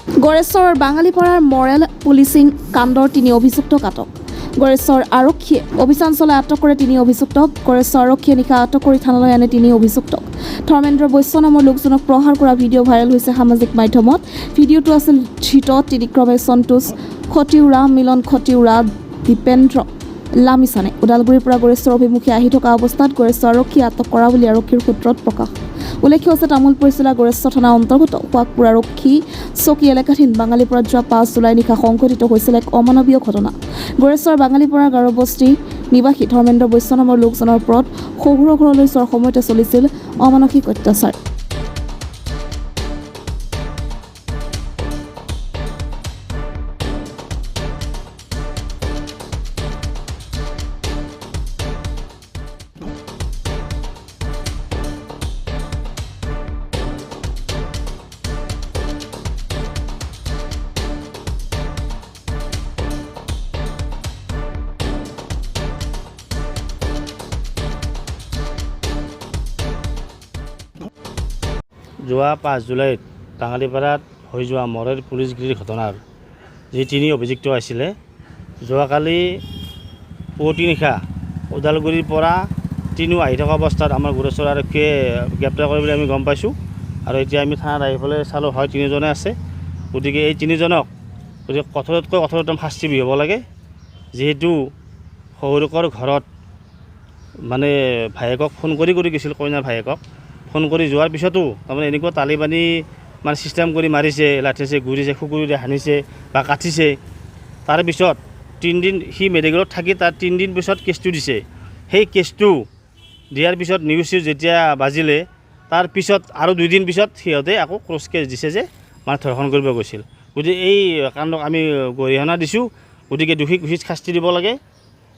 গড়েশ্বৰৰ বাঙালীপাৰাৰ Morrell policing কাণ্ডৰ 3 অভিযুক্তক আটক। গড়েশ্বৰ আৰক্ষীয়ে অভিযান চলাই আটক কৰে 3 অভিযুক্তক। গড়েশ্বৰ আৰক্ষীয়ে নিশা আটক কৰি থানালৈ আনে 3 অভিযুক্তক। ধৰ্মেন্দ্ৰ বৈশ্য নামৰ লোকজনক প্ৰহাৰ কৰা ভিডিঅ' ভাইৰেল হৈছে সামাজিক মাধ্যমত। ভিডিঅ'টো আছিল ধৃত তিনিক্ৰমে সন্তোষ খতিউৰা, মিলন খতিউৰা, দীপেন্দ্ৰ লামিছানে। ওদালগুৰিৰ পৰা গড়েশ্বৰ অভিমুখে আহি থকা অৱস্থাত গড়েশ্বৰ আৰক্ষীয়ে আটক কৰা বুলি আৰক্ষীৰ সূত্ৰত প্ৰকাশ। উল্লেখ্য আছে তামোলপুৰ জিলা গড়েশ্বৰ থানা অন্তৰ্গত সোৱাগপুৰ আৰক্ষী চকী এলেকাধীন বাঙালীপাৰাত যোৱা 5 জুলাই নিশা সংঘটিত হৈছিল এক অমানৱীয় ঘটনা। গড়েশ্বৰ বাঙালীপাৰাৰ গাৰোবস্তি নিবাসী ধৰ্মেন্দ্ৰ বৈশ্য নামৰ লোকজনৰ ওপৰত শহুৰৰ ঘৰলৈ যোৱাৰ সময়তে চলিছিল অমানসিক অত্যাচাৰ। যোৱা 5 জুলাইত বাঙালীপাৰাত হৈ যোৱা মৰেল পুলিচগিৰিৰ ঘটনাৰ যি 3 অভিযুক্ত আছিলে, যোৱাকালি পুৱতি নিশা ওদালগুৰিৰ পৰা তিনিও আহি থকা অৱস্থাত আমাৰ গড়েশ্বৰ আৰক্ষীয়ে গ্ৰেপ্তাৰ কৰে বুলি আমি গম পাইছোঁ। আৰু এতিয়া আমি থানাত আহি পেলাই চালোঁ হয় 3জনে আছে। গতিকে এই 3জনক কঠোৰতকৈ কঠোৰতম শাস্তি বিহিব লাগে। যিহেতু শহুৰেকৰ ঘৰত মানে ভায়েকক ফোন কৰি গৈছিল, কইনাৰ ভায়েকক ফোন কৰি যোৱাৰ পিছতো তাৰমানে এনেকুৱা তালিবানী মানে চিষ্টেম কৰি মাৰিছে, লাঠিছে, ঘূৰিছে, খুকুৰিৰে সানিছে বা কাটিছে। তাৰপিছত 3 দিন সি মেডিকেলত থাকি তাৰ 3 দিন পিছত কেছটো দিছে। সেই কেছটো দিয়াৰ পিছত নিউজ যেতিয়া বাজিলে, তাৰ পিছত আৰু 2 দিন পিছত সিহঁতে আকৌ ক্ৰছ কেছ দিছে যে মানে ধৰ্ষণ কৰিব গৈছিল। গতিকে এই কাণ্ডক আমি গৰিহণা দিছোঁ। গতিকে দোষীক উচিত শাস্তি দিব লাগে।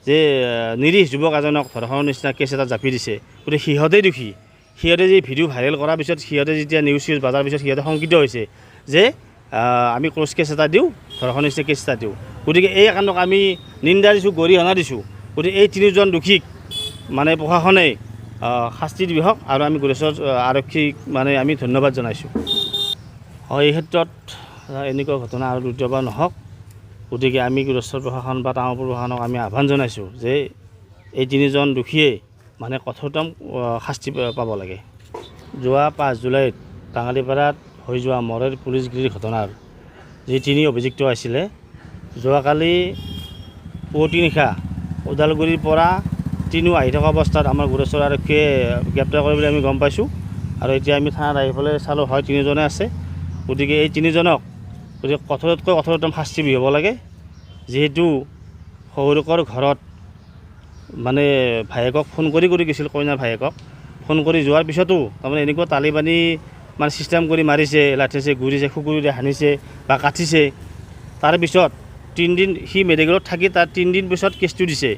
যে নিৰীহ যুৱক এজনক ধৰ্ষণৰ নিচিনা কেছ এটা জাপি দিছে। গতিকে সিহঁতেই দোষী। সিহঁতে যে ভিডিঅ' ভাইৰেল কৰাৰ পিছত সিহঁতে যেতিয়া নিউজ বাজাৰ পিছত সিহঁতে শংকিত হৈছে যে আমি ক্ৰছ কেছ এটা দিওঁ, ধৰ্ষণৰ নিচিনা কেছ এটা দিওঁ। গতিকে এই কাণ্ডক আমি নিন্দা দিছোঁ, গৰিহণা দিছোঁ। গতিকে এই 3জন দোষীক মানে প্ৰশাসনে শাস্তি দিব হওক। আৰু আমি গড়েশ্বৰ আৰক্ষীক মানে আমি ধন্যবাদ জনাইছোঁ। হয়, এই ক্ষেত্ৰত এনেকুৱা ঘটনা আৰু দ্বিতীয়বাৰ নহওক। গতিকে আমি গড়েশ্বৰ প্ৰশাসন বা তামোলপুৰ প্ৰশাসনক আমি আহ্বান জনাইছোঁ যে এই 3জন দোষীয়ে মানে কঠোৰতম শাস্তি পাব লাগে। যোৱা 5 জুলাইত বাঙালীপাৰাত হৈ যোৱা মৰেল পুলিচগিৰিৰ ঘটনাৰ যি 3 অভিযুক্ত আছিলে, যোৱাকালি পুৱতি নিশা ওদালগুৰিৰ পৰা তিনিও আহি থকা অৱস্থাত আমাৰ গড়েশ্বৰ আৰক্ষীয়ে গ্ৰেপ্তাৰ কৰে বুলি আমি গম পাইছোঁ। আৰু এতিয়া আমি থানাত আহি পেলাই চালোঁ হয় 3জনে আছে। গতিকে এই 3জনক কঠোৰতকৈ কঠোৰতম শাস্তি বিহিব লাগে। যিহেতু শহুৰেকৰ ঘৰত মানে ভায়েকক ফোন কৰি গৈছিল, কইনাৰ ভায়েকক ফোন কৰি যোৱাৰ পিছতো তাৰমানে এনেকুৱা তালিবানী মানে চিষ্টেম কৰি মাৰিছে, লাঠিছে, ঘূৰিছে, খুকুৰিৰে সানিছে বা কাটিছে। তাৰপিছত 3 দিন সি মেডিকেলত থাকি তাৰ 3 দিন পিছত কেছটো দিছে।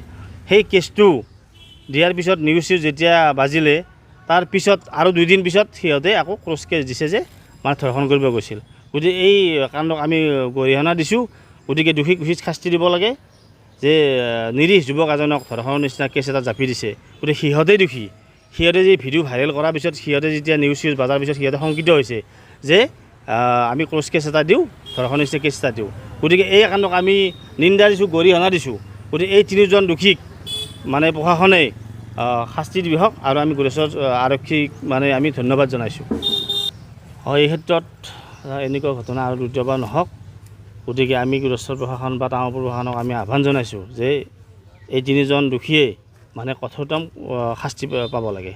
সেই কেছটো দিয়াৰ পিছত নিউজ যেতিয়া বাজিলে, তাৰ পিছত আৰু 2 দিন পিছত সিহঁতে আকৌ ক্ৰছ কেছ দিছে যে মানে ধৰ্ষণ কৰিব গৈছিল। গতিকে এই কাণ্ডক আমি গৰিহণা দিছোঁ। গতিকে দোষীক উচিত শাস্তি দিব লাগে। যে নিৰীহ যুৱক এজনক ধৰ্ষণৰ নিচিনা কেছ এটা জাপি দিছে। গতিকে সিহঁতেই দোষী। সিহঁতে যে ভিডিঅ' ভাইৰেল কৰাৰ পিছত সিহঁতে যেতিয়া নিউজ বাজাৰ পিছত সিহঁতে শংকিত হৈছে যে আমি ক্ৰছ কেছ এটা দিওঁ, ধৰ্ষণৰ নিচিনা কেছ এটা দিওঁ। গতিকে এই কাণ্ডক আমি নিন্দা দিছোঁ, গৰিহণা দিছোঁ। গতিকে এই 3জন দোষীক মানে প্ৰশাসনে শাস্তি দিব হওক। আৰু আমি গড়েশ্বৰ আৰক্ষীক মানে আমি ধন্যবাদ জনাইছোঁ। হয়, এই ক্ষেত্ৰত এনেকুৱা ঘটনা আৰু দ্বিতীয়বাৰ নহওক। গতিকে আমি গড়েশ্বৰ প্ৰশাসন বা তামোলপুৰ প্ৰশাসনক আমি আহ্বান জনাইছোঁ যে এই 3জন দোষীয়ে মানে কঠোৰতম শাস্তি পাব লাগে।